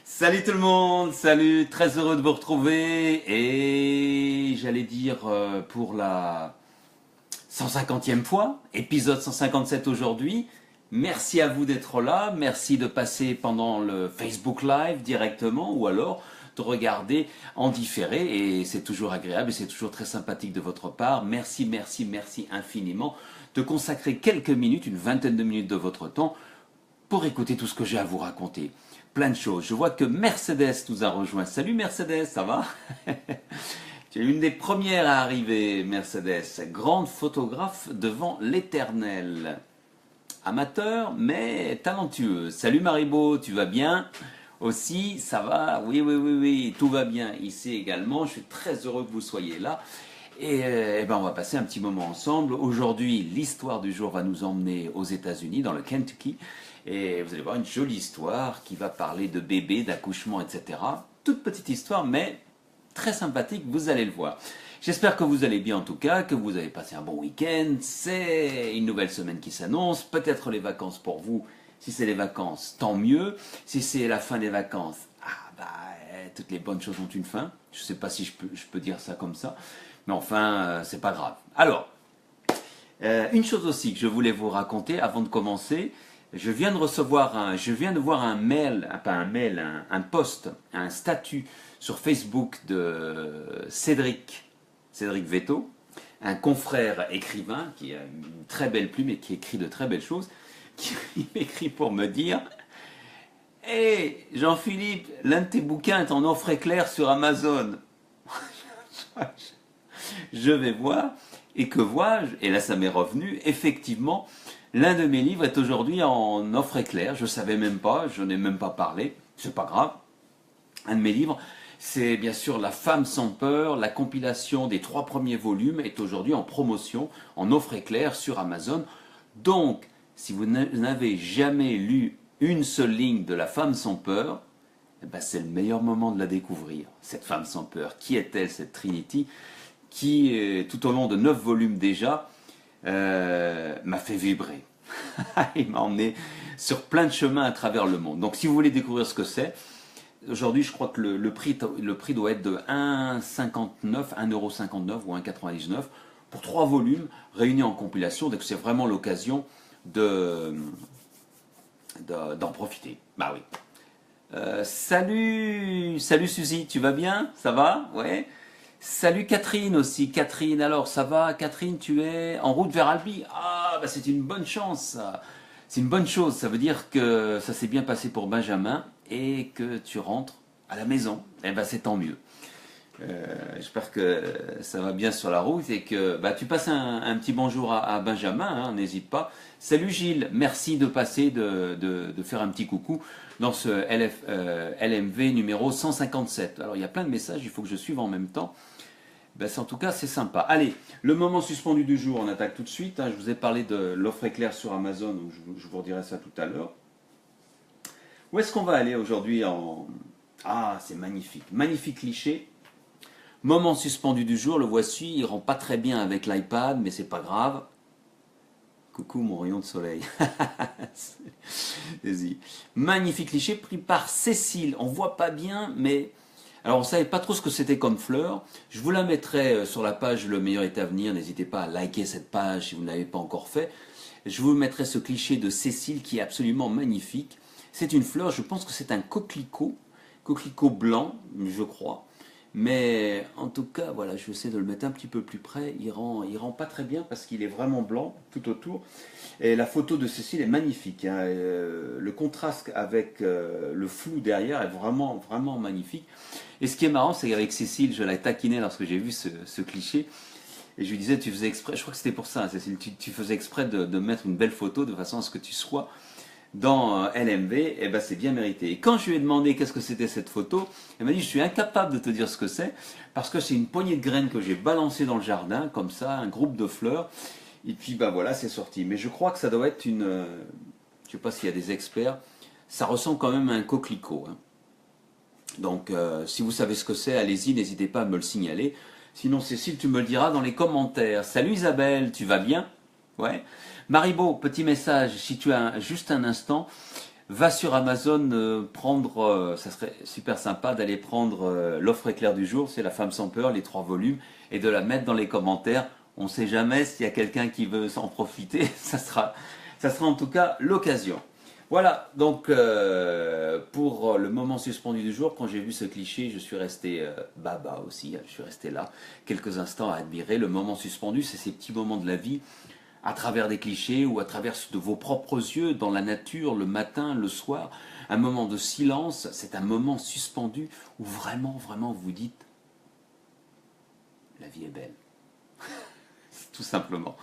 Salut tout le monde, salut, très heureux de vous retrouver et j'allais dire pour la 150e fois, épisode 157 aujourd'hui. Merci à vous d'être là, merci de passer pendant le Facebook Live directement ou alors de regarder en différé et c'est toujours agréable et c'est toujours très sympathique de votre part. Merci, merci, merci infiniment de consacrer quelques minutes, une vingtaine de minutes de votre temps pour écouter tout ce que j'ai à vous raconter. Plein de choses. Je vois que Mercedes nous a rejoint. Salut Mercedes, ça va? Tu es une des premières à arriver, Mercedes. Grande photographe devant l'éternel. Amateur, mais talentueux. Salut Maribo, tu vas bien? Aussi, ça va? Oui, oui, oui, oui, tout va bien ici également. Je suis très heureux que vous soyez là. Et, on va passer un petit moment ensemble. Aujourd'hui, l'histoire du jour va nous emmener aux États-Unis, dans le Kentucky. Et vous allez voir une jolie histoire qui va parler de bébés, d'accouchement, etc. Toute petite histoire, mais très sympathique, vous allez le voir. J'espère que vous allez bien en tout cas, que vous avez passé un bon week-end. C'est une nouvelle semaine qui s'annonce, peut-être les vacances pour vous. Si c'est les vacances, tant mieux. Si c'est la fin des vacances, toutes les bonnes choses ont une fin. Je ne sais pas si je peux dire ça comme ça, mais enfin, c'est pas grave. Alors, une chose aussi que je voulais vous raconter avant de commencer. Je viens de voir un mail, pas un mail, un post, un statut sur Facebook de Cédric Vetto, un confrère écrivain qui a une très belle plume et qui écrit de très belles choses, qui m'écrit pour me dire: Hé Jean-Philippe, l'un de tes bouquins est en offre éclair sur Amazon. Je vais voir, et que vois-je? Et là ça m'est revenu, effectivement. L'un de mes livres est aujourd'hui en offre éclair, je ne savais même pas, je n'ai même pas parlé, c'est pas grave. Un de mes livres, c'est bien sûr La femme sans peur, la compilation des 3 premiers volumes est aujourd'hui en promotion, en offre éclair sur Amazon. Donc, si vous n'avez jamais lu une seule ligne de La femme sans peur, c'est le meilleur moment de la découvrir, cette femme sans peur. Qui est-elle, cette Trinity, qui, tout au long de 9 volumes déjà, m'a fait vibrer. Il m'a emmené sur plein de chemins à travers le monde. Donc si vous voulez découvrir ce que c'est, aujourd'hui je crois que le prix doit être de 1,59, 1,59€ ou 1,99€ pour 3 volumes réunis en compilation. Donc c'est vraiment l'occasion d'en profiter. Bah oui. Salut Suzy, tu vas bien? Ça va? Ouais. Salut Catherine aussi. Catherine, alors ça va? Catherine, tu es en route vers Albi? Ah, c'est une bonne chance ça. C'est une bonne chose, ça veut dire que ça s'est bien passé pour Benjamin et que tu rentres à la maison. C'est tant mieux. J'espère que ça va bien sur la route et que tu passes un petit bonjour à Benjamin, hein, n'hésite pas. Salut Gilles, merci de passer, de faire un petit coucou dans ce LMV numéro 157. Alors il y a plein de messages, il faut que je suive en même temps. En tout cas c'est sympa. Allez, le moment suspendu du jour, on attaque tout de suite. Je vous ai parlé de l'offre éclair sur Amazon, donc je vous redirai ça tout à l'heure. Où est-ce qu'on va aller aujourd'hui Ah, c'est magnifique, magnifique cliché. Moment suspendu du jour, le voici, il rend pas très bien avec l'iPad, mais c'est pas grave. Coucou mon rayon de soleil. Vas-y. Magnifique cliché pris par Cécile. On voit pas bien, mais alors on savait pas trop ce que c'était comme fleur. Je vous la mettrai sur la page Le meilleur est à venir. N'hésitez pas à liker cette page si vous ne l'avez pas encore fait. Je vous mettrai ce cliché de Cécile qui est absolument magnifique. C'est une fleur, je pense que c'est un coquelicot blanc, je crois. Mais en tout cas, voilà, je vais essayer de le mettre un petit peu plus près. Il rend pas très bien parce qu'il est vraiment blanc tout autour. Et la photo de Cécile est magnifique. Hein. Le contraste avec le flou derrière est vraiment, vraiment magnifique. Et ce qui est marrant, c'est qu'avec Cécile, je la taquinais lorsque j'ai vu ce cliché. Et je lui disais, tu faisais exprès, je crois que c'était pour ça, hein, Cécile, tu faisais exprès de mettre une belle photo de façon à ce que tu sois dans LMV, c'est bien mérité. Et quand je lui ai demandé qu'est-ce que c'était cette photo, elle m'a dit: je suis incapable de te dire ce que c'est, parce que c'est une poignée de graines que j'ai balancée dans le jardin, comme ça, un groupe de fleurs, et puis voilà, c'est sorti. Mais je crois que ça doit être une... je ne sais pas s'il y a des experts, ça ressemble quand même à un coquelicot. Hein. Donc, si vous savez ce que c'est, allez-y, n'hésitez pas à me le signaler. Sinon, Cécile, tu me le diras dans les commentaires. Salut Isabelle, tu vas bien? Ouais. Maribo, petit message, si tu as juste un instant, va sur Amazon prendre, ça serait super sympa d'aller prendre l'offre éclair du jour, c'est La femme sans peur, les 3 volumes, et de la mettre dans les commentaires. On ne sait jamais s'il y a quelqu'un qui veut s'en profiter, ça sera en tout cas l'occasion. Voilà, donc pour le moment suspendu du jour, quand j'ai vu ce cliché, je suis resté baba aussi, je suis resté là quelques instants à admirer. Le moment suspendu, c'est ces petits moments de la vie à travers des clichés ou à travers de vos propres yeux, dans la nature, le matin, le soir. Un moment de silence, c'est un moment suspendu où vraiment, vraiment vous dites la vie est belle. Tout simplement.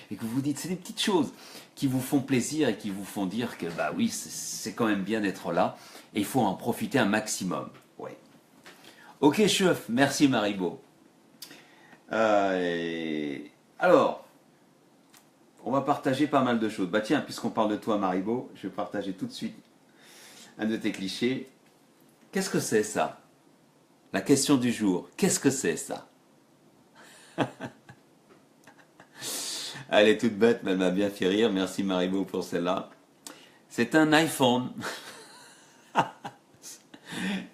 Et que vous vous dites, c'est des petites choses qui vous font plaisir et qui vous font dire que bah oui, c'est quand même bien d'être là et il faut en profiter un maximum. Ouais. Ok chef, merci Maribo. Alors, on va partager pas mal de choses. Bah tiens, puisqu'on parle de toi Maribo, je vais partager tout de suite un de tes clichés. Qu'est-ce que c'est ça? La question du jour, qu'est-ce que c'est ça? Elle est toute bête, mais elle m'a bien fait rire. Merci Maribo pour celle-là. C'est un iPhone.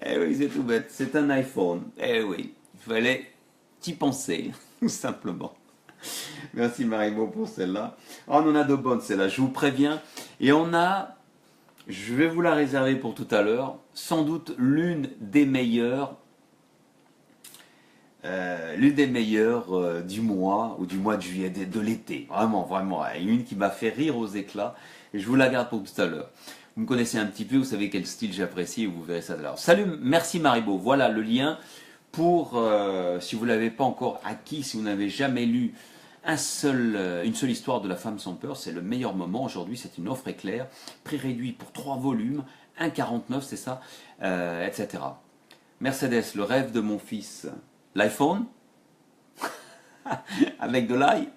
Eh oui, c'est tout bête. C'est un iPhone. Eh oui, il fallait y penser, tout simplement. Merci Maribo pour celle-là. Oh, on en a de bonnes celle-là, je vous préviens. Et on a, je vais vous la réserver pour tout à l'heure, sans doute l'une des meilleures du mois, ou du mois de juillet, de l'été. Vraiment, vraiment. Une qui m'a fait rire aux éclats. Et je vous la garde pour tout à l'heure. Vous me connaissez un petit peu, vous savez quel style j'apprécie, et vous verrez ça tout à l'heure. Salut, merci Maribo. Voilà le lien pour, si vous ne l'avez pas encore acquis, si vous n'avez jamais lu une seule histoire de La femme sans peur, c'est le meilleur moment. Aujourd'hui, c'est une offre éclair, prix réduit pour 3 volumes, 1,49, c'est ça, etc. Mercedes, le rêve de mon fils. L'iPhone avec de l'ail.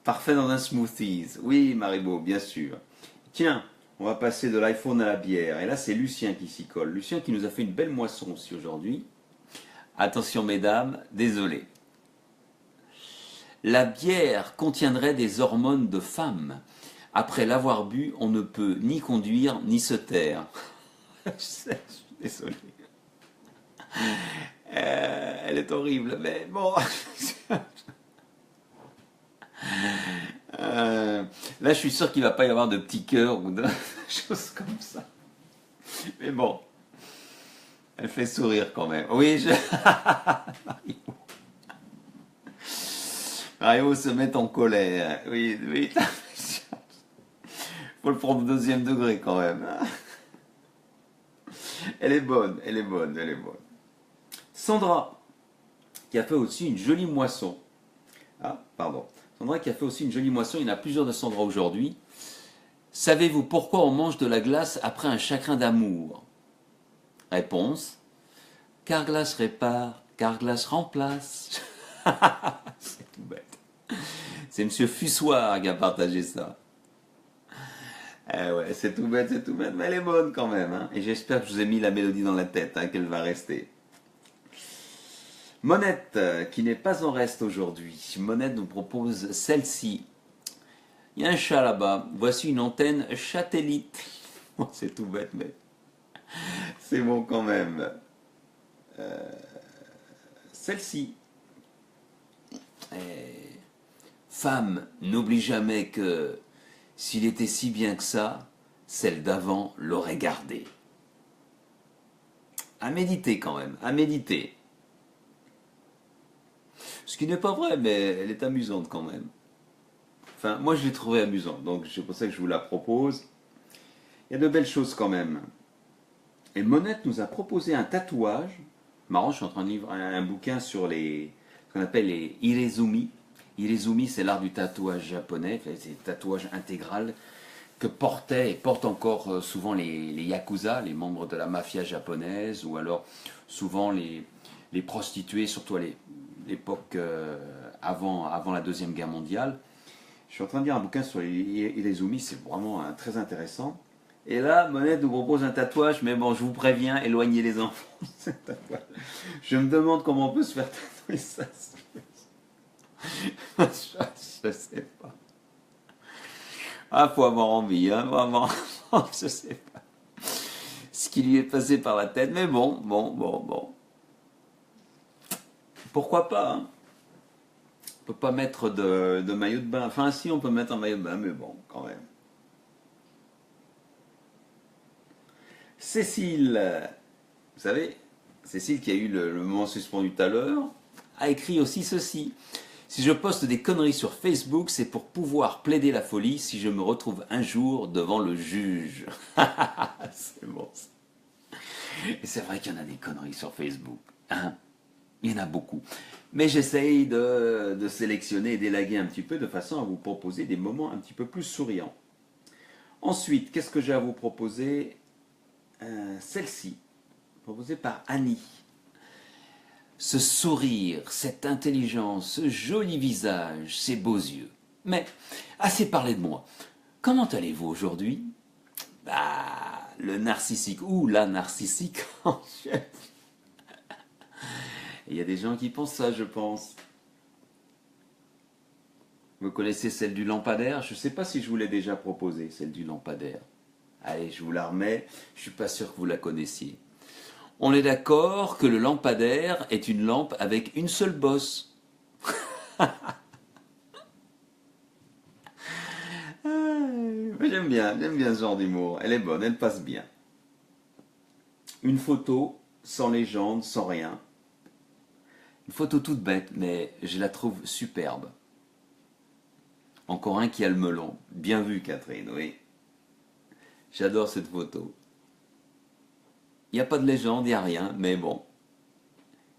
Parfait dans un smoothies. Oui, Maribo, bien sûr. Tiens, on va passer de l'iPhone à la bière. Et là, c'est Lucien qui s'y colle. Lucien qui nous a fait une belle moisson aussi aujourd'hui. Attention, mesdames, désolé. La bière contiendrait des hormones de femme. Après l'avoir bu, on ne peut ni conduire ni se taire. Je suis désolé. Elle est horrible, mais bon. Là, je suis sûr qu'il ne va pas y avoir de petits cœurs ou de choses comme ça. Mais bon, elle fait sourire quand même. Oui, Mario se met en colère. Oui, oui. Faut le prendre au deuxième degré quand même. Elle est bonne, elle est bonne, elle est bonne. Sandra, qui a fait aussi une jolie moisson. Ah, pardon. Sandra qui a fait aussi une jolie moisson. Il y en a plusieurs de Sandra aujourd'hui. Savez-vous pourquoi on mange de la glace après un chagrin d'amour? Réponse. Car glace répare, car glace remplace. C'est tout bête. C'est Monsieur Fussoir qui a partagé ça. Eh ouais, c'est tout bête, mais elle est bonne quand même. Hein. Et j'espère que je vous ai mis la mélodie dans la tête, hein, qu'elle va rester. Monette, qui n'est pas en reste aujourd'hui. Monette nous propose celle-ci. Il y a un chat là-bas. Voici une antenne satellite. C'est tout bête, mais c'est bon quand même. Celle-ci. Femme, n'oublie jamais que s'il était si bien que ça, celle d'avant l'aurait gardé. À méditer quand même, à méditer. Ce qui n'est pas vrai, mais elle est amusante quand même. Enfin, moi je l'ai trouvée amusante, donc c'est pour ça que je vous la propose. Il y a de belles choses quand même. Et Monette nous a proposé un tatouage. Marrant, je suis en train de lire un bouquin sur ce qu'on appelle les irezumi. Irezumi, c'est l'art du tatouage japonais, c'est le tatouage intégral que portaient et portent encore souvent les yakuza, les membres de la mafia japonaise, ou alors souvent les prostituées, surtout à l'époque avant la Deuxième Guerre mondiale. Je suis en train de lire un bouquin sur les irezumi, c'est vraiment très intéressant. Et là, Monette nous propose un tatouage, mais bon, je vous préviens, éloignez les enfants. Je me demande comment on peut se faire tatouer ça. Je sais pas. Ah, faut avoir envie, hein, faut avoir... Je sais pas ce qui lui est passé par la tête, mais bon. Pourquoi pas, hein? On peut pas mettre de maillot de bain. Enfin, si, on peut mettre un maillot de bain, mais bon, quand même. Cécile, vous savez, Cécile qui a eu le moment suspendu tout à l'heure, a écrit aussi ceci. Si je poste des conneries sur Facebook, c'est pour pouvoir plaider la folie si je me retrouve un jour devant le juge. C'est bon. Et c'est vrai qu'il y en a des conneries sur Facebook. Hein, il y en a beaucoup. Mais j'essaye de sélectionner et d'élaguer un petit peu de façon à vous proposer des moments un petit peu plus souriants. Ensuite, qu'est-ce que j'ai à vous proposer? Celle-ci, proposée par Annie. Ce sourire, cette intelligence, ce joli visage, ces beaux yeux. Mais, assez parlé de moi. Comment allez-vous aujourd'hui? Bah, le narcissique, ou la narcissique en chef. Il y a des gens qui pensent ça, je pense. Vous connaissez celle du lampadaire? Je ne sais pas si je vous l'ai déjà proposée, celle du lampadaire. Allez, je vous la remets, je ne suis pas sûr que vous la connaissiez. On est d'accord que le lampadaire est une lampe avec une seule bosse. J'aime bien ce genre d'humour. Elle est bonne, elle passe bien. Une photo sans légende, sans rien. Une photo toute bête, mais je la trouve superbe. Encore un qui a le melon. Bien vu, Catherine, oui. J'adore cette photo. Il n'y a pas de légende, il n'y a rien, mais bon.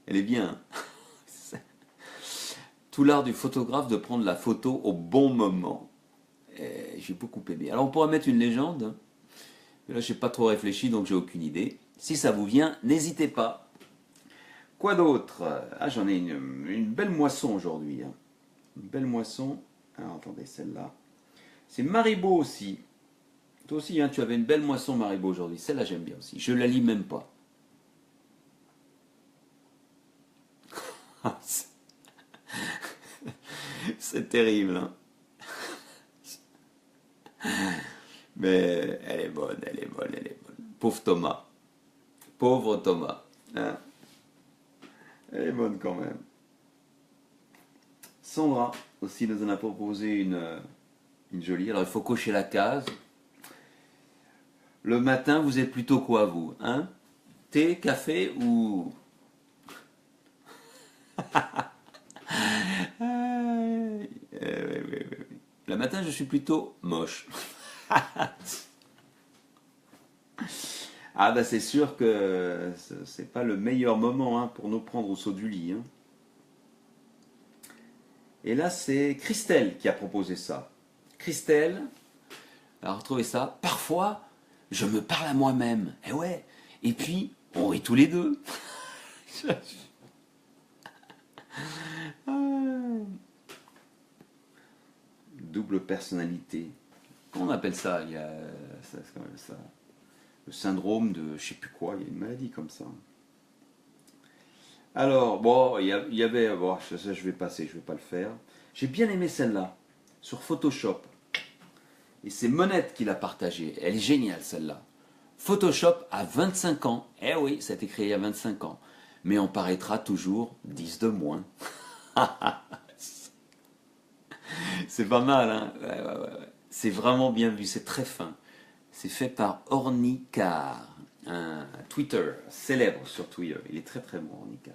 Elle est bien. Tout l'art du photographe de prendre la photo au bon moment. J'ai beaucoup aimé. Alors on pourrait mettre une légende. Mais là, je n'ai pas trop réfléchi, donc j'ai aucune idée. Si ça vous vient, n'hésitez pas. Quoi d'autre? Ah, j'en ai une belle moisson aujourd'hui. Hein. Une belle moisson. Alors, attendez, celle-là. C'est Maribo aussi. Toi aussi, hein, tu avais une belle moisson Maribo aujourd'hui. Celle-là, j'aime bien aussi. Je la lis même pas. C'est terrible. Hein. Mais elle est bonne. Pauvre Thomas. Pauvre Thomas. Hein. Elle est bonne quand même. Sandra aussi nous en a proposé une jolie. Alors il faut cocher la case. Le matin, vous êtes plutôt quoi, vous, hein? Thé, café ou... Oui. Le matin, je suis plutôt moche. Ah bah c'est sûr que c'est pas le meilleur moment, hein, pour nous prendre au saut du lit. Hein. Et là, c'est Christelle qui a proposé ça. Christelle a retrouvé ça. Parfois, je me parle à moi-même. Et ouais. Et puis, on rit tous les deux. Double personnalité. Comment on appelle ça? Il y a c'est quand même ça. Le syndrome de je sais plus quoi. Il y a une maladie comme ça. Alors, bon, il y avait... Bon, ça, je vais passer, je vais pas le faire. J'ai bien aimé celle-là, sur Photoshop. Et c'est Monette qui l'a partagée. Elle est géniale, celle-là. Photoshop à 25 ans. Eh oui, ça a été créé il y a 25 ans. Mais on paraîtra toujours 10 de moins. C'est pas mal, hein? Ouais. C'est vraiment bien vu, c'est très fin. C'est fait par Ornicar, un Twitter célèbre sur Twitter. Il est très très bon, Ornicar.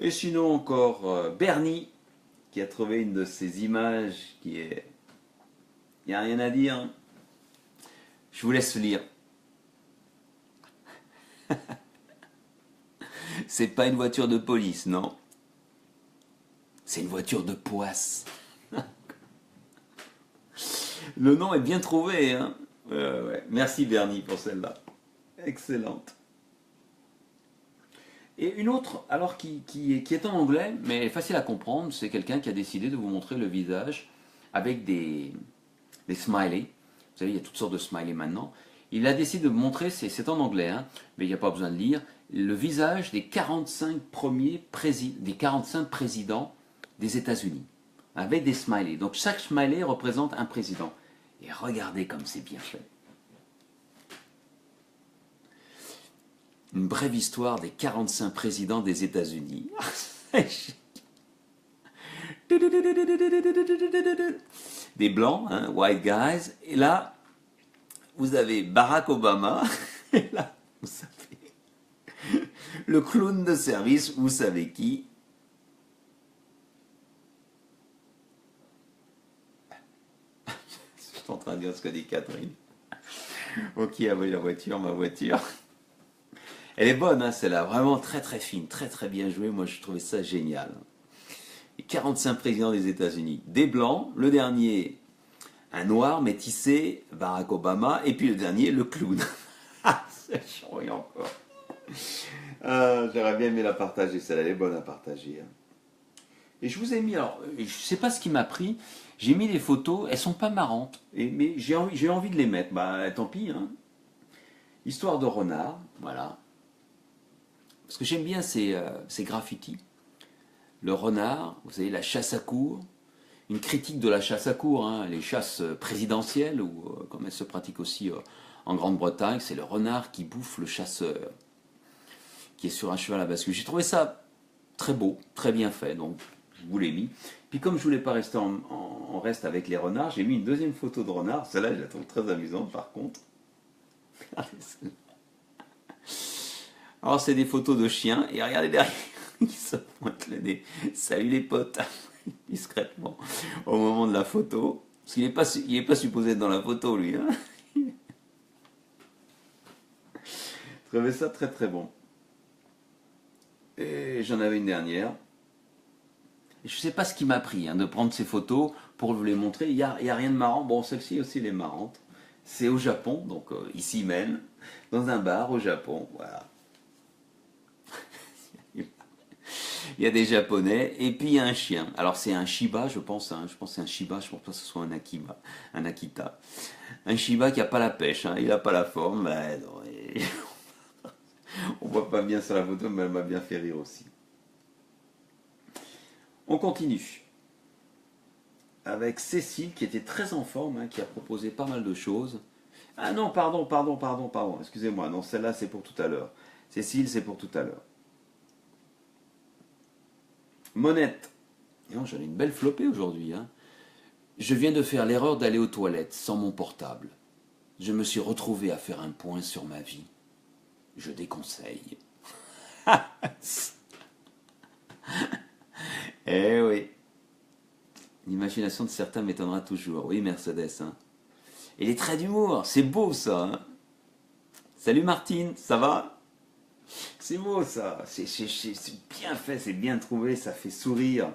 Et sinon encore Bernie, qui a trouvé une de ces images qui est... Il n'y a rien à dire. Je vous laisse lire. C'est pas une voiture de police, non. C'est une voiture de poisse. Le nom est bien trouvé, hein. Ouais. Merci Bernie pour celle-là. Excellente. Et une autre, alors qui est en anglais, mais facile à comprendre, c'est quelqu'un qui a décidé de vous montrer le visage avec des smileys. Vous savez, il y a toutes sortes de smileys maintenant. Il a décidé de vous montrer, c'est en anglais, hein, mais il n'y a pas besoin de lire, le visage des 45 présidents des États-Unis. avec des smileys. Donc chaque smiley représente un président. Et regardez comme c'est bien fait. Une brève histoire des 45 présidents des États-Unis. Des blancs, hein, white guys. Et là, vous avez Barack Obama. Et là, vous savez, le clown de service, vous savez qui? Je suis en train de dire ce que dit Catherine. Ok, ah oui, la voiture, ma voiture. Elle est bonne, hein, celle-là, vraiment très très fine, très très bien jouée. Moi, je trouvais ça génial. Les 45 présidents des États-Unis, des blancs, le dernier, un noir métissé, Barack Obama, et puis le dernier, le clown. Ah, c'est chiant encore. J'aurais bien aimé la partager, celle-là, elle est bonne à partager. Hein. Et je vous ai mis, alors, je ne sais pas ce qui m'a pris, j'ai mis les photos, elles sont pas marrantes, mais j'ai envie de les mettre. Bah, tant pis, hein. Histoire de renard, voilà. Parce que j'aime bien ces graffitis. Le renard, vous savez, la chasse à courre, une critique de la chasse à courre, hein, les chasses présidentielles, ou comme elles se pratiquent aussi en Grande-Bretagne, c'est le renard qui bouffe le chasseur, qui est sur un cheval à bascule. J'ai trouvé ça très beau, très bien fait, donc je vous l'ai mis. Puis comme je voulais pas rester en reste avec les renards, j'ai mis une deuxième photo de renard, celle-là je la trouve très amusante par contre. Alors c'est des photos de chiens, et regardez derrière, ils se pointent le nez. Salut les potes, discrètement, au moment de la photo. Parce qu'il n'est pas supposé être dans la photo, lui. Hein. Je trouvais ça très très bon. Et j'en avais une dernière. Et je ne sais pas ce qui m'a pris, hein, de prendre ces photos pour vous les montrer. Il y a rien de marrant. Bon, celle-ci aussi, elle est marrante. C'est au Japon, donc ici même, dans un bar au Japon, voilà. Il y a des Japonais, et puis il y a un chien. Alors c'est un Shiba, je pense, hein, je pense que c'est un Shiba, je pense pas que ce soit un Akita. Un Shiba qui n'a pas la pêche, hein, il n'a pas la forme, mais non, on voit pas bien sur la photo, mais elle m'a bien fait rire aussi. On continue. Avec Cécile, qui était très en forme, hein, qui a proposé pas mal de choses. Ah non, pardon, excusez-moi, non, celle-là c'est pour tout à l'heure. Cécile, c'est pour tout à l'heure. Monette. Non, j'en ai une belle flopée aujourd'hui. Hein. Je viens de faire l'erreur d'aller aux toilettes sans mon portable. Je me suis retrouvé à faire un point sur ma vie. Je déconseille. Eh oui. L'imagination de certains m'étonnera toujours. Oui, Mercedes. Hein. Et les traits d'humour, c'est beau ça. Hein. Salut Martine, ça va? C'est beau ça, c'est bien fait, c'est bien trouvé, ça fait sourire.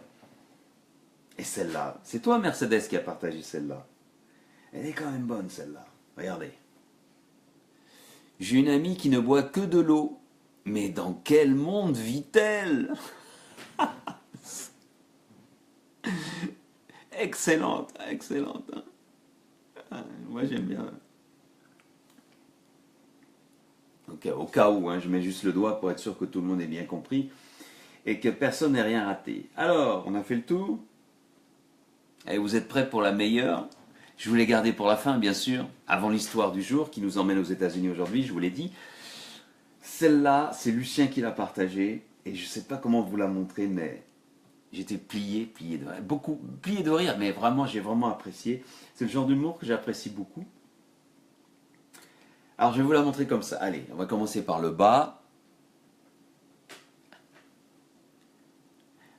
Et celle-là, c'est toi Mercedes qui a partagé celle-là. Elle est quand même bonne celle-là, regardez. J'ai une amie qui ne boit que de l'eau, mais dans quel monde vit-elle? Excellente, excellente. Hein. Moi j'aime bien. Donc, au cas où, hein, je mets juste le doigt pour être sûr que tout le monde ait bien compris et que personne n'ait rien raté. Alors, on a fait le tour. Et vous êtes prêts pour la meilleure? Je vous l'ai gardée pour la fin, bien sûr, avant l'histoire du jour qui nous emmène aux États-Unis aujourd'hui, je vous l'ai dit. Celle-là, c'est Lucien qui l'a partagée et je ne sais pas comment vous la montrer, mais j'étais plié de rire. Plié de rire, mais vraiment, j'ai vraiment apprécié. C'est le genre d'humour que j'apprécie beaucoup. Alors je vais vous la montrer comme ça. Allez, on va commencer par le bas.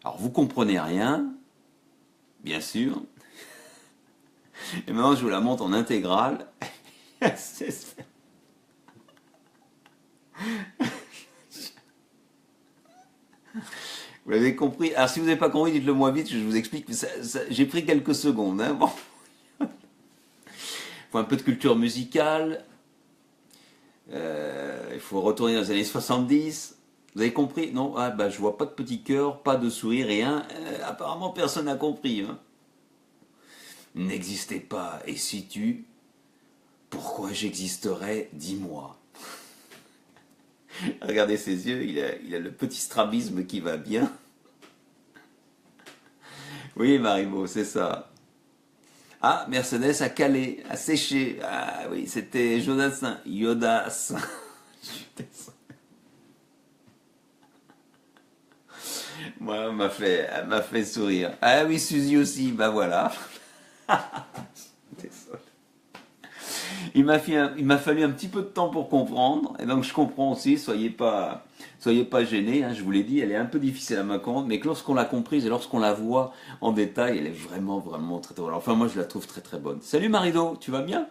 Alors vous comprenez rien, bien sûr. Et maintenant je vous la montre en intégrale. Vous l'avez compris? Alors si vous n'avez pas compris, dites-le moi vite, je vous explique. J'ai pris quelques secondes. Hein, bon. Il faut un peu de culture musicale. Il faut retourner dans les années 70. Vous avez compris? Non, ah, bah, je vois pas de petit cœur, pas de sourire, rien. Apparemment, personne n'a compris. Hein. N'existais pas. Et si tu... Pourquoi j'existerais? Dis-moi. Regardez ses yeux, il a le petit strabisme qui va bien. Oui, Maribo, c'est ça. Ah, Mercedes a calé, a séché. Ah oui, c'était Jodassin. Yodas. Je suis désolé. Moi, elle m'a fait sourire. Ah oui, Suzy aussi, bah voilà. Désolé. Il m'a fallu un petit peu de temps pour comprendre, et donc je comprends aussi, soyez pas gênés, hein, je vous l'ai dit, elle est un peu difficile à me comprendre, mais que lorsqu'on l'a comprise et lorsqu'on la voit en détail, elle est vraiment, vraiment très drôle. Enfin, moi je la trouve très très bonne. Salut Marido, tu vas bien?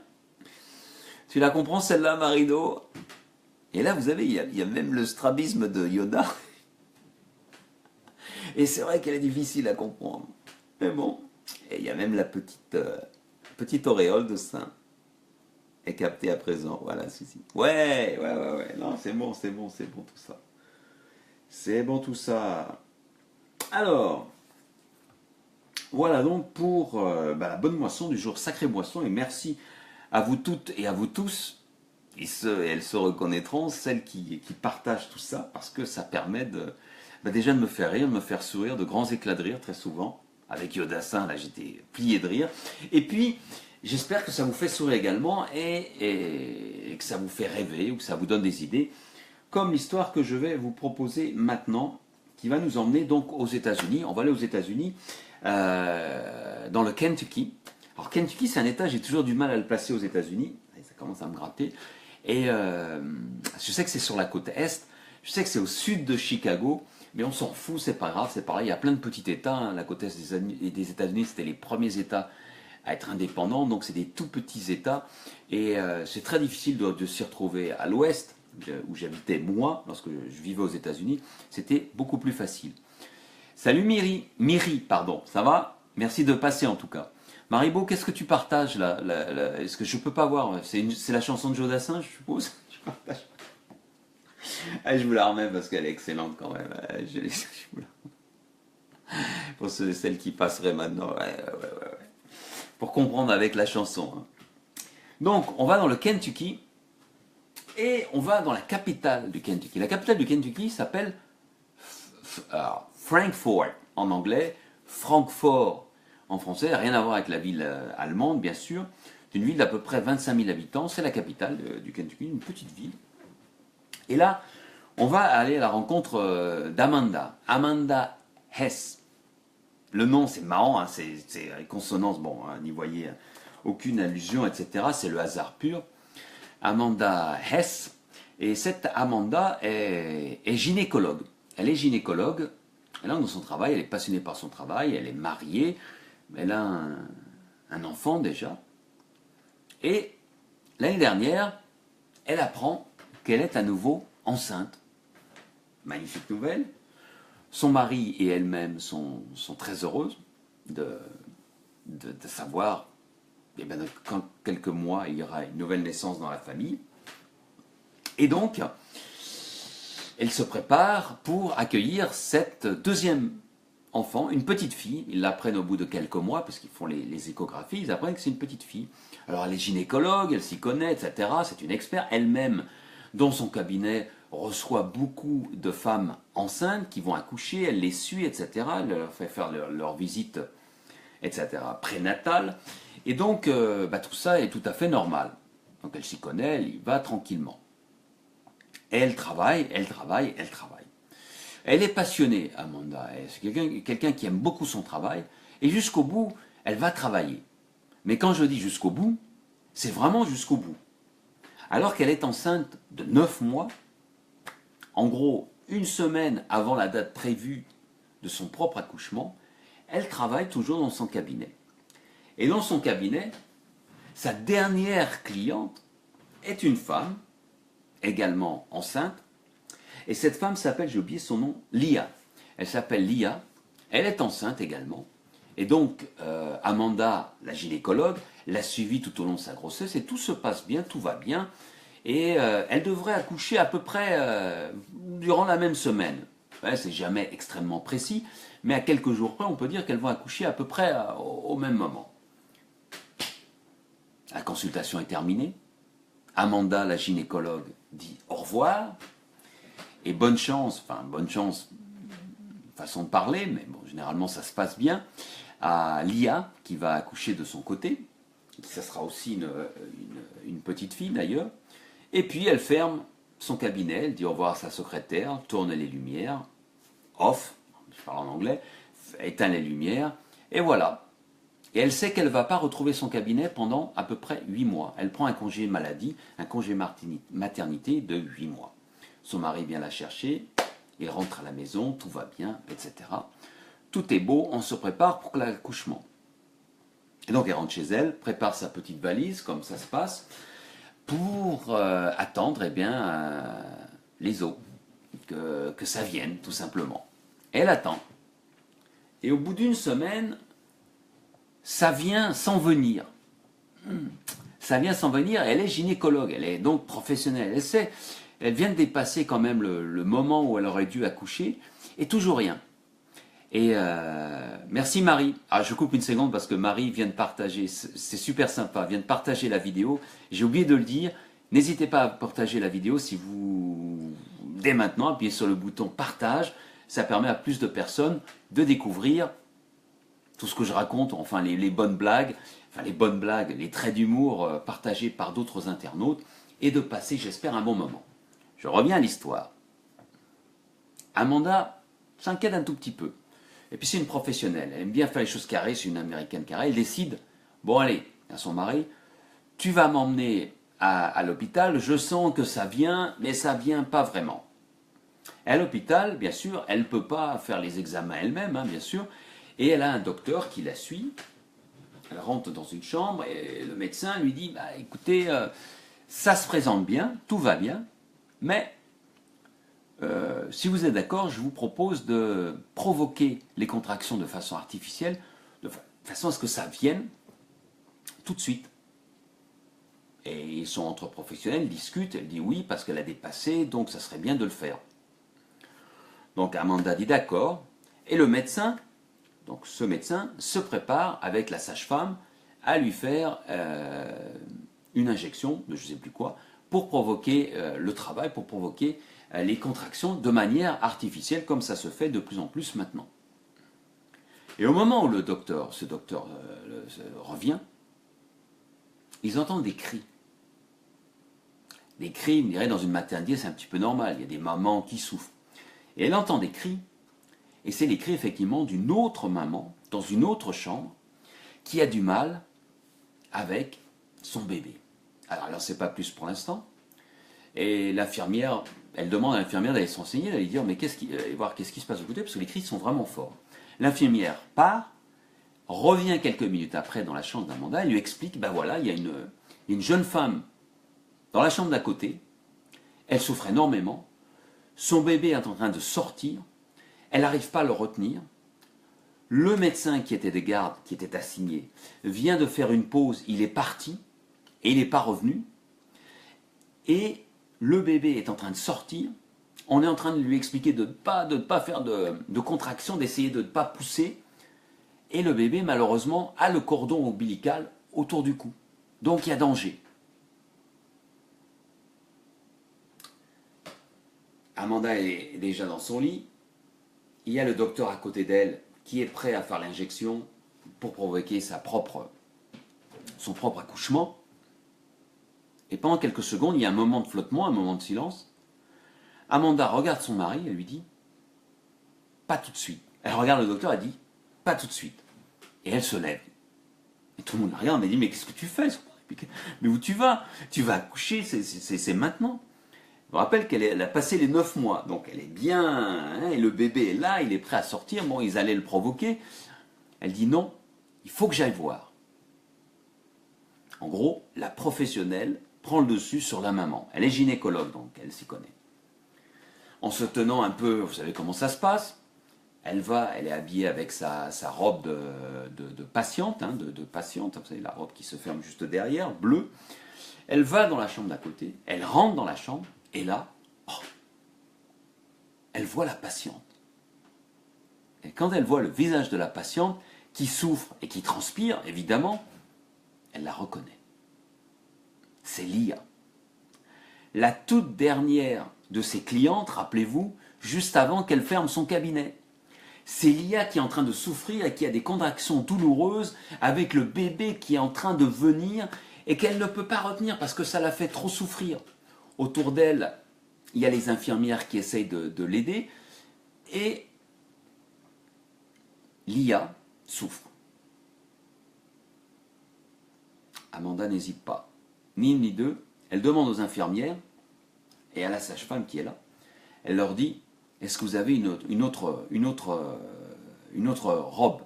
Tu la comprends celle-là, Marido? Et là, vous avez, il y a même le strabisme de Yoda, et c'est vrai qu'elle est difficile à comprendre. Mais bon, et il y a même la petite auréole de sein. Est capté à présent, voilà, ceci. Ouais. Non, c'est bon tout ça. C'est bon tout ça. Alors, voilà donc pour la bonne moisson du jour, sacrée moisson, et merci à vous toutes et à vous tous, et elles se reconnaîtront, celles qui partagent tout ça, parce que ça permet déjà de me faire rire, de me faire sourire, de grands éclats de rire très souvent. Avec Yodassin, là j'étais plié de rire. Et puis, j'espère que ça vous fait sourire également et que ça vous fait rêver ou que ça vous donne des idées, comme l'histoire que je vais vous proposer maintenant, qui va nous emmener donc aux États-Unis. On va aller aux États-Unis, dans le Kentucky. Alors Kentucky, c'est un État, j'ai toujours du mal à le placer aux États-Unis, ça commence à me gratter. Et je sais que c'est sur la côte est, je sais que c'est au sud de Chicago, mais on s'en fout, c'est pas grave, c'est pareil, il y a plein de petits États, hein. La côte est des États-Unis, c'était les premiers États à être indépendants, donc c'est des tout petits États, et c'est très difficile de s'y retrouver. À l'ouest, où j'habitais moi, lorsque je vivais aux États-Unis, c'était beaucoup plus facile. Salut Miri, pardon, ça va? Merci de passer en tout cas. Maribo, qu'est-ce que tu partages là, est-ce que je peux pas voir? C'est la chanson de Jodassin, je suppose? Je partage. Ah, je vous la remets parce qu'elle est excellente quand même. Je vous pour celles qui passeraient maintenant. Ouais. Pour comprendre avec la chanson, hein. Donc, on va dans le Kentucky et on va dans la capitale du Kentucky. La capitale du Kentucky s'appelle Frankfort en anglais, Francfort en français, rien à voir avec la ville allemande bien sûr. C'est une ville d'à peu près 25 000 habitants, c'est la capitale du Kentucky, une petite ville. Et là, on va aller à la rencontre Amanda Hess. Le nom, c'est marrant, hein, c'est les consonances, bon, hein, n'y voyez aucune allusion, etc. C'est le hasard pur. Amanda Hess. Et cette Amanda est gynécologue. Elle est gynécologue. Elle est dans son travail, elle est passionnée par son travail, elle est mariée, elle a un enfant déjà. Et l'année dernière, elle apprend qu'elle est à nouveau enceinte. Magnifique nouvelle. Son mari et elle-même sont très heureuses de savoir qu'en quelques mois, il y aura une nouvelle naissance dans la famille. Et donc, elle se prépare pour accueillir cette deuxième enfant, une petite fille. Ils l'apprennent au bout de quelques mois, parce qu'ils font les échographies, ils apprennent que c'est une petite fille. Alors elle est gynécologue, elle s'y connaît, etc. C'est une experte elle-même, dans son cabinet, reçoit beaucoup de femmes enceintes qui vont accoucher, elle les suit, etc. Elle leur fait faire leur visite, etc. prénatale. Et donc, tout ça est tout à fait normal. Donc elle s'y connaît, elle y va tranquillement. Et elle travaille. Elle est passionnée, Amanda. C'est quelqu'un qui aime beaucoup son travail. Et jusqu'au bout, elle va travailler. Mais quand je dis jusqu'au bout, c'est vraiment jusqu'au bout. Alors qu'elle est enceinte de 9 mois, en gros, une semaine avant la date prévue de son propre accouchement, elle travaille toujours dans son cabinet. Et dans son cabinet, sa dernière cliente est une femme, également enceinte, et cette femme s'appelle, j'ai oublié son nom, Lia. Elle s'appelle Lia, elle est enceinte également, et donc Amanda, la gynécologue, l'a suivie tout au long de sa grossesse, et tout se passe bien, tout va bien, et elle devrait accoucher à peu près durant la même semaine. Ouais, c'est jamais extrêmement précis, mais à quelques jours près, on peut dire qu'elles vont accoucher à peu près au même moment. La consultation est terminée. Amanda, la gynécologue, dit au revoir. Et bonne chance, façon de parler, mais bon, généralement ça se passe bien. à Lia, qui va accoucher de son côté. Ça sera aussi une petite fille d'ailleurs. Et puis elle ferme son cabinet, elle dit au revoir à sa secrétaire, tourne les lumières, off, je parle en anglais, éteint les lumières, et voilà. Et elle sait qu'elle ne va pas retrouver son cabinet pendant à peu près 8 mois. Elle prend un congé maladie, un congé maternité de 8 mois. Son mari vient la chercher, il rentre à la maison, tout va bien, etc. Tout est beau, on se prépare pour l'accouchement. Et donc elle rentre chez elle, prépare sa petite valise, comme ça se passe, pour attendre les os, que ça vienne tout simplement. Et elle attend. Et au bout d'une semaine, ça vient sans venir. Ça vient sans venir, elle est gynécologue, elle est donc professionnelle. Elle vient de dépasser quand même le moment où elle aurait dû accoucher, et toujours rien. Et merci Marie. Ah, je coupe une seconde parce que Marie vient de partager, c'est super sympa, vient de partager la vidéo. J'ai oublié de le dire, n'hésitez pas à partager la vidéo si vous, dès maintenant, appuyez sur le bouton partage. Ça permet à plus de personnes de découvrir tout ce que je raconte, enfin les bonnes blagues, les traits d'humour partagés par d'autres internautes et de passer, j'espère, un bon moment. Je reviens à l'histoire. Amanda s'inquiète un tout petit peu. Et puis c'est une professionnelle, elle aime bien faire les choses carrées, c'est une américaine carrée. Elle décide, bon allez, à son mari, tu vas m'emmener à l'hôpital, je sens que ça vient, mais ça vient pas vraiment. Et à l'hôpital, bien sûr, elle ne peut pas faire les examens elle-même, bien sûr, et elle a un docteur qui la suit. Elle rentre dans une chambre et le médecin lui dit, bah, écoutez, ça se présente bien, tout va bien, mais si vous êtes d'accord, je vous propose de provoquer les contractions de façon artificielle, de façon à ce que ça vienne tout de suite. Et ils sont entre professionnels, ils discutent, elle dit oui parce qu'elle a dépassé, donc ça serait bien de le faire. Donc Amanda dit d'accord, et le médecin, donc ce médecin, se prépare avec la sage-femme à lui faire une injection de je ne sais plus quoi, pour provoquer le travail, pour provoquer les contractions de manière artificielle, comme ça se fait de plus en plus maintenant. Et au moment où ce docteur revient, ils entendent des cris. Des cris, on dirait dans une maternité, c'est un petit peu normal, il y a des mamans qui souffrent. Et elle entend des cris, et c'est les cris effectivement d'une autre maman, dans une autre chambre, qui a du mal avec son bébé. Alors elle n'en sait pas plus pour l'instant, et l'infirmière, elle demande à l'infirmière d'aller se renseigner, d'aller dire mais voir qu'est-ce qui se passe au côté, parce que les cris sont vraiment forts. L'infirmière part, revient quelques minutes après dans la chambre d'Amanda, elle lui explique, ben voilà, il y a une jeune femme dans la chambre d'à côté, elle souffre énormément, son bébé est en train de sortir, elle n'arrive pas à le retenir, le médecin qui était de garde, qui était assigné, vient de faire une pause, il est parti, et il n'est pas revenu, et le bébé est en train de sortir, on est en train de lui expliquer de ne pas faire de contraction, d'essayer de ne pas pousser, et le bébé malheureusement a le cordon ombilical autour du cou. Donc il y a danger. Amanda est déjà dans son lit, il y a le docteur à côté d'elle qui est prêt à faire l'injection pour provoquer son propre accouchement. Et pendant quelques secondes, il y a un moment de flottement, un moment de silence. Amanda regarde son mari, elle lui dit « Pas tout de suite ». Elle regarde le docteur, elle dit « Pas tout de suite ». Et elle se lève. Et tout le monde la regarde, elle dit « Mais qu'est-ce que tu fais ? Mais où tu vas ? Tu vas accoucher, c'est maintenant ». Je me rappelle qu'elle a passé les 9 mois, donc elle est bien, et le bébé est là, il est prêt à sortir, bon, ils allaient le provoquer. Elle dit « Non, il faut que j'aille voir ». En gros, la professionnelle prend le dessus sur la maman. Elle est gynécologue, donc elle s'y connaît. En se tenant un peu, vous savez comment ça se passe, elle est habillée avec sa robe de patiente, de patiente, vous savez, la robe qui se ferme juste derrière, bleue. Elle va dans la chambre d'à côté, elle rentre dans la chambre, et là, elle voit la patiente. Et quand elle voit le visage de la patiente, qui souffre et qui transpire, évidemment, elle la reconnaît. C'est Lia. La toute dernière de ses clientes, rappelez-vous, juste avant qu'elle ferme son cabinet. C'est Lia qui est en train de souffrir et qui a des contractions douloureuses avec le bébé qui est en train de venir et qu'elle ne peut pas retenir parce que ça la fait trop souffrir. Autour d'elle, il y a les infirmières qui essayent de l'aider et Lia souffre. Amanda n'hésite pas. Ni une ni deux, elle demande aux infirmières et à la sage-femme qui est là. Elle leur dit, est-ce que vous avez une autre robe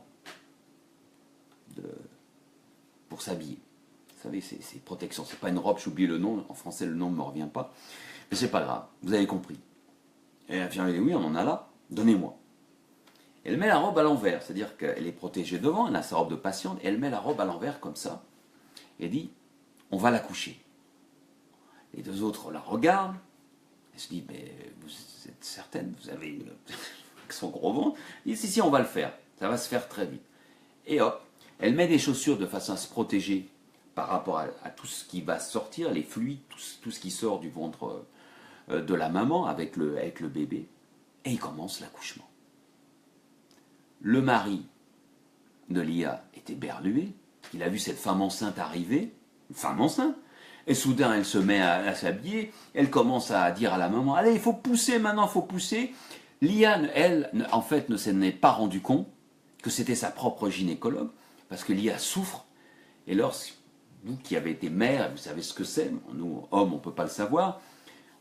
pour s'habiller? Vous savez, c'est protection. C'est pas une robe, j'ai oublié le nom. En français, le nom ne me revient pas. Mais c'est pas grave, vous avez compris. Et l'infirmière dit, oui, on en a là, donnez-moi. Elle met la robe à l'envers, c'est-à-dire qu'elle est protégée devant, elle a sa robe de patiente, et elle met la robe à l'envers comme ça, et dit, on va la coucher. Les deux autres la regardent, elle se dit, mais vous êtes certaine, vous avez son gros ventre? Elle dit, si, on va le faire, ça va se faire très vite. Et hop, elle met des chaussures de façon à se protéger par rapport à tout ce qui va sortir, les fluides, tout ce qui sort du ventre de la maman avec le bébé, et il commence l'accouchement. Le mari de Lia est éberlué, il a vu cette femme enceinte arriver, une femme enceinte, et soudain elle se met à s'habiller, elle commence à dire à la maman, allez, il faut pousser maintenant, il faut pousser. Lia, elle, en fait, ne s'en est pas rendu compte que c'était sa propre gynécologue, parce que Lia souffre, et lorsque vous qui avez été mère, vous savez ce que c'est, nous, hommes, on ne peut pas le savoir,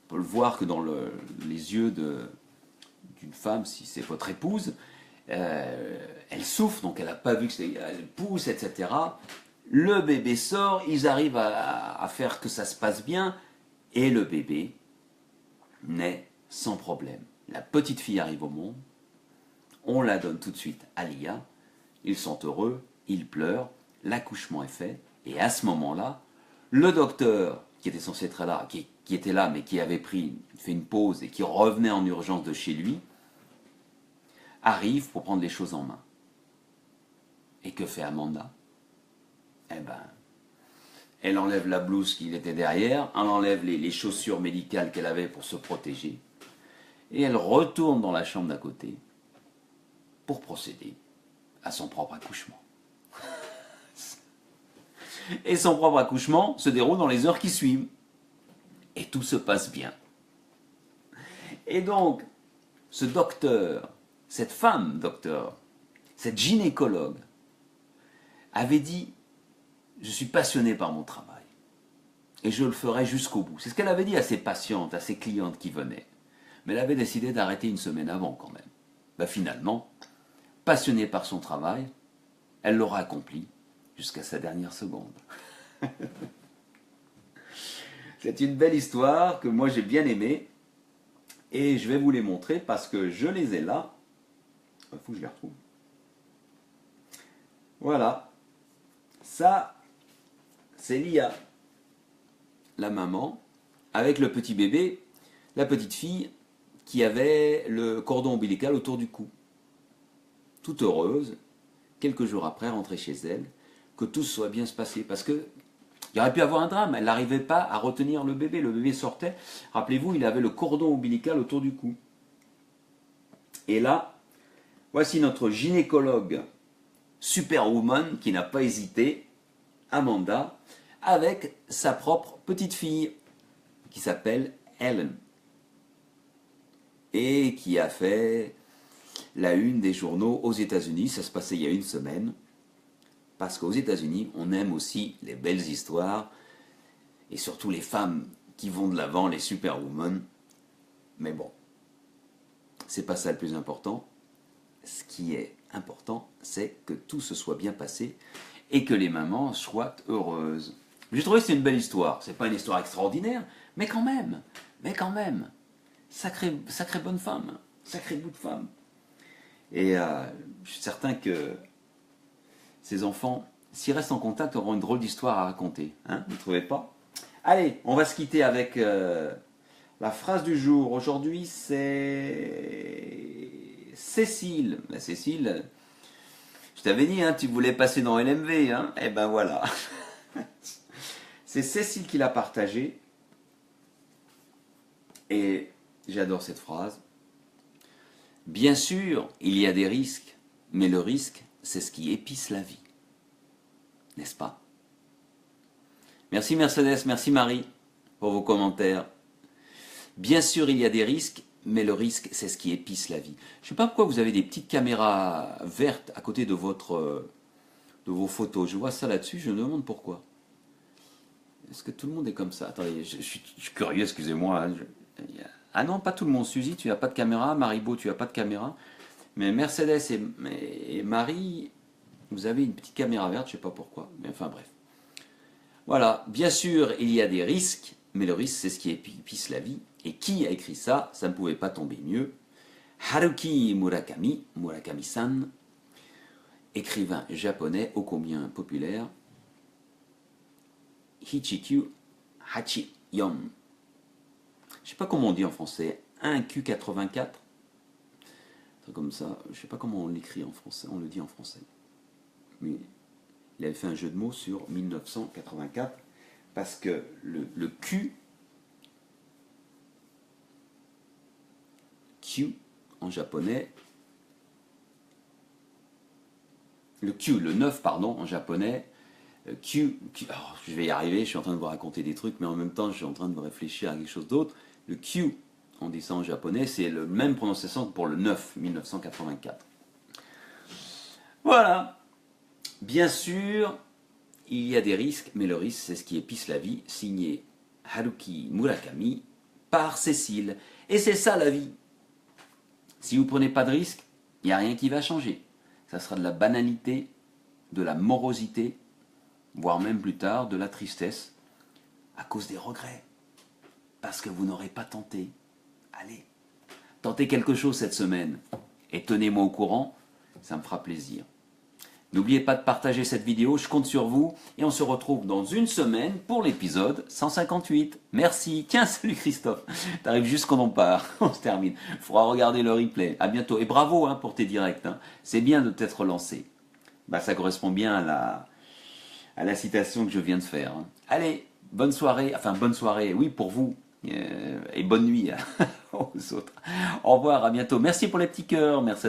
on peut le voir que dans les yeux d'une femme, si c'est votre épouse, elle souffre, donc elle n'a pas vu que elle pousse, etc. Le bébé sort, ils arrivent à faire que ça se passe bien, et le bébé naît sans problème. La petite fille arrive au monde, on la donne tout de suite à Lia, ils sont heureux, ils pleurent, l'accouchement est fait, et à ce moment-là, le docteur qui était censé être là, qui était là, mais qui avait fait une pause et qui revenait en urgence de chez lui, arrive pour prendre les choses en main. Et que fait Amanda? Eh ben, elle enlève la blouse qu'il était derrière, elle enlève les chaussures médicales qu'elle avait pour se protéger, et elle retourne dans la chambre d'à côté pour procéder à son propre accouchement. Et son propre accouchement se déroule dans les heures qui suivent. Et tout se passe bien. Et donc, ce docteur, cette femme docteur, cette gynécologue, avait dit, je suis passionné par mon travail. Et je le ferai jusqu'au bout. C'est ce qu'elle avait dit à ses patientes, à ses clientes qui venaient. Mais elle avait décidé d'arrêter une semaine avant quand même. Ben finalement, passionnée par son travail, elle l'aura accompli jusqu'à sa dernière seconde. C'est une belle histoire que moi j'ai bien aimée. Et je vais vous les montrer parce que je les ai là. Il faut que je les retrouve. Voilà. Ça, c'est Lia, la maman, avec le petit bébé, la petite fille qui avait le cordon ombilical autour du cou. Toute heureuse, quelques jours après, rentrer chez elle, que tout soit bien se passer. Parce que il aurait pu avoir un drame, elle n'arrivait pas à retenir le bébé sortait. Rappelez-vous, il avait le cordon ombilical autour du cou. Et là, voici notre gynécologue superwoman qui n'a pas hésité, Amanda, avec sa propre petite fille qui s'appelle Ellen et qui a fait la une des journaux aux États-Unis. Ça se passait il y a une semaine. Parce qu'aux États-Unis, on aime aussi les belles histoires et surtout les femmes qui vont de l'avant, les superwomen. Mais bon, c'est pas ça le plus important. Ce qui est important, c'est que tout se soit bien passé et que les mamans soient heureuses. J'ai trouvé que c'est une belle histoire. C'est pas une histoire extraordinaire, mais quand même, sacrée bonne femme, sacré bout de femme. Et je suis certain que ces enfants, s'ils restent en contact, auront une drôle d'histoire à raconter. Hein, vous ne trouvez pas? Allez, on va se quitter avec la phrase du jour. Aujourd'hui, c'est Cécile. La Cécile, je t'avais dit, hein, tu voulais passer dans LMV. Hein, et ben voilà. C'est Cécile qui l'a partagée. Et j'adore cette phrase. bien sûr, il y a des risques, mais le risque, c'est ce qui épice la vie. N'est-ce pas? Merci Mercedes, merci Marie pour vos commentaires. Bien sûr, il y a des risques, mais le risque, c'est ce qui épice la vie. Je ne sais pas pourquoi vous avez des petites caméras vertes à côté de vos photos. Je vois ça là-dessus, je me demande pourquoi. Est-ce que tout le monde est comme ça? Attendez, je suis curieux, excusez-moi. Hein, ah non, pas tout le monde. Suzy, tu n'as pas de caméra. Maribo, tu n'as pas de caméra. Mais Mercedes et Marie, vous avez une petite caméra verte, je ne sais pas pourquoi. Mais enfin bref. Voilà, bien sûr, il y a des risques, mais le risque, c'est ce qui épice la vie. Et qui a écrit ça? Ça ne pouvait pas tomber mieux. Haruki Murakami, Murakami-san, écrivain japonais ô combien populaire. Hichikyu Hachiyon. Je ne sais pas comment on dit en français. 1Q84. Comme ça, je ne sais pas comment on l'écrit en français. On le dit en français. Mais il avait fait un jeu de mots sur 1984 parce que le Q en japonais, le 9 pardon en japonais, alors, je vais y arriver, je suis en train de vous raconter des trucs, mais en même temps je suis en train de me réfléchir à quelque chose d'autre. Le Q, on dit ça en japonais, c'est la même prononciation que pour le 9, 1984. Voilà. Bien sûr, il y a des risques, mais le risque, c'est ce qui épice la vie, signé Haruki Murakami par Cécile. Et c'est ça la vie. Si vous ne prenez pas de risque, il n'y a rien qui va changer. Ça sera de la banalité, de la morosité, voire même plus tard de la tristesse, à cause des regrets. Parce que vous n'aurez pas tenté. Allez, tentez quelque chose cette semaine et tenez-moi au courant, ça me fera plaisir. N'oubliez pas de partager cette vidéo, je compte sur vous et on se retrouve dans une semaine pour l'épisode 158. Merci. Tiens, salut Christophe. T'arrives juste quand on part. On se termine. Il faudra regarder le replay. À bientôt. Et bravo pour tes directs. C'est bien de t'être lancé. Ça correspond bien à la citation que je viens de faire. Allez, bonne soirée. Enfin, bonne soirée, oui, pour vous. Et bonne nuit aux autres. Au revoir, à bientôt. Merci pour les petits cœurs. Merci.